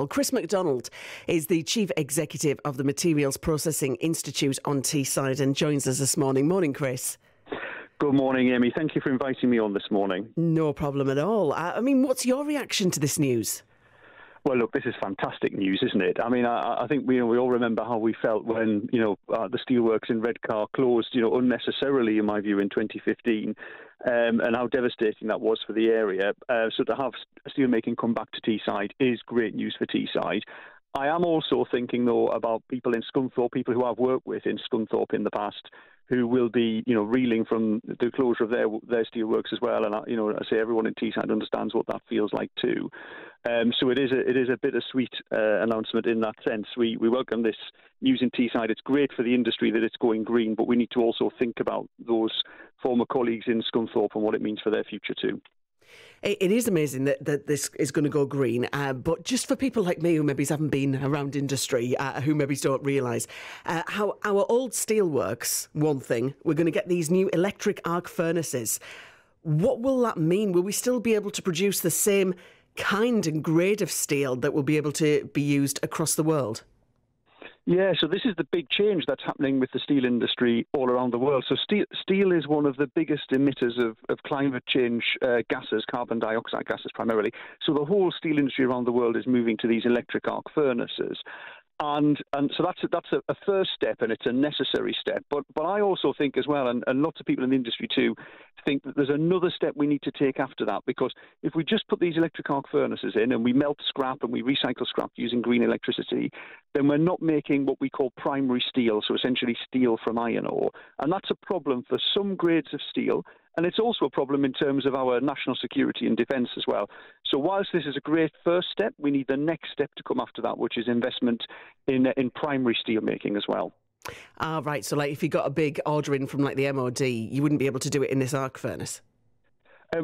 Well, Chris McDonald is the Chief Executive of the Materials Processing Institute on Teesside and joins us this morning. Morning, Chris. Good morning, Amy. Thank you for inviting me on this morning. No problem at all. What's your reaction to this news? Well, look, this is fantastic news, isn't it? I think we all remember how we felt when, the steelworks in Redcar closed, unnecessarily, in my view, in 2015, and how devastating that was for the area. So to have steelmaking come back to Teesside is great news for Teesside. I am also thinking, though, about people in Scunthorpe, people who I've worked with in Scunthorpe in the past, who will be, reeling from the closure of their steelworks as well. And, I say everyone in Teesside understands what that feels like too. So it is a bittersweet announcement in that sense. We welcome this news in Teesside. It's great for the industry that it's going green, but we need to also think about those former colleagues in Scunthorpe and what it means for their future too. It is amazing that this is going to go green, but just for people like me who maybe haven't been around industry, who maybe don't realise how our old steelworks, one thing, we're going to get these new electric arc furnaces. What will that mean? Will we still be able to produce the same kind and grade of steel that will be able to be used across the world? Yeah, so this is the big change that's happening with the steel industry all around the world. So steel is one of the biggest emitters of climate change gases, carbon dioxide gases primarily. So the whole steel industry around the world is moving to these electric arc furnaces. And so that's a first step, and it's a necessary step. But I also think as well, and lots of people in the industry too, think that there's another step we need to take after that, because if we just put these electric arc furnaces in and we melt scrap and we recycle scrap using green electricity, then we're not making what we call primary steel, so essentially steel from iron ore. And that's a problem for some grades of steel, and it's also a problem in terms of our national security and defence as well. So whilst this is a great first step, we need the next step to come after that, which is investment in primary steel making as well. Right. So if you got a big order in from the MOD, you wouldn't be able to do it in this arc furnace?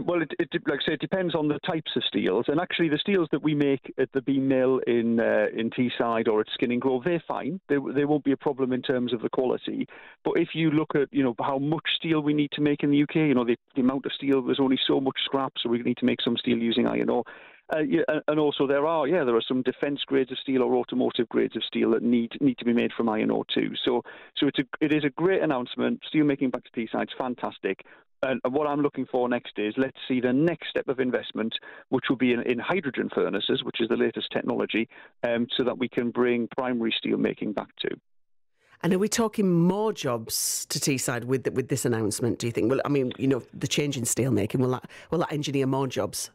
Well, it depends on the types of steels. And actually, the steels that we make at the beam mill in Teesside or at Skinning Grove, they're fine. They won't be a problem in terms of the quality. But if you look at, how much steel we need to make in the UK, the amount of steel, there's only so much scrap, so we need to make some steel using iron ore. And also there are some defence grades of steel or automotive grades of steel that need to be made from iron ore too. So it is a great announcement. Steelmaking back to Teesside is fantastic. And what I'm looking for next is, let's see the next step of investment, which will be in hydrogen furnaces, which is the latest technology, so that we can bring primary steel making back too. And are we talking more jobs to Teesside with this announcement, do you think? Well, the change in steelmaking, will that engineer more jobs?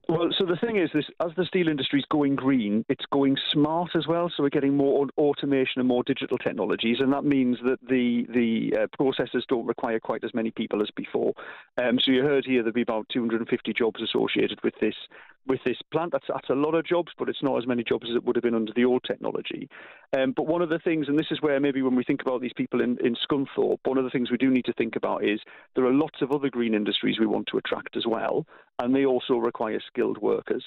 Well, so the thing is, as the steel industry is going green, it's going smart as well. So we're getting more automation and more digital technologies, and that means that the processes don't require quite as many people as before. So you heard here there'll be about 250 jobs associated with this plant. That's a lot of jobs, but it's not as many jobs as it would have been under the old technology. But one of the things, and this is where maybe when we think about these people in Scunthorpe, one of the things we do need to think about is there are lots of other green industries we want to attract as well, and they also require skilled workers,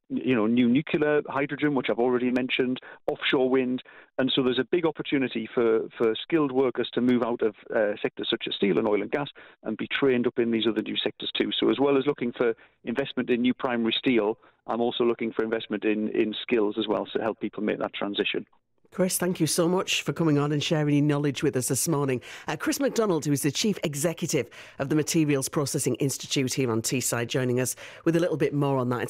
new nuclear, hydrogen, which I've already mentioned, offshore wind. And so there's a big opportunity for skilled workers to move out of sectors such as steel and oil and gas and be trained up in these other new sectors too. So as well as looking for investment in new primary steel, I'm also looking for investment in skills as well to help people make that transition. Chris, thank you so much for coming on and sharing your knowledge with us this morning. Chris McDonald, who is the Chief Executive of the Materials Processing Institute here on Teesside, joining us with a little bit more on that.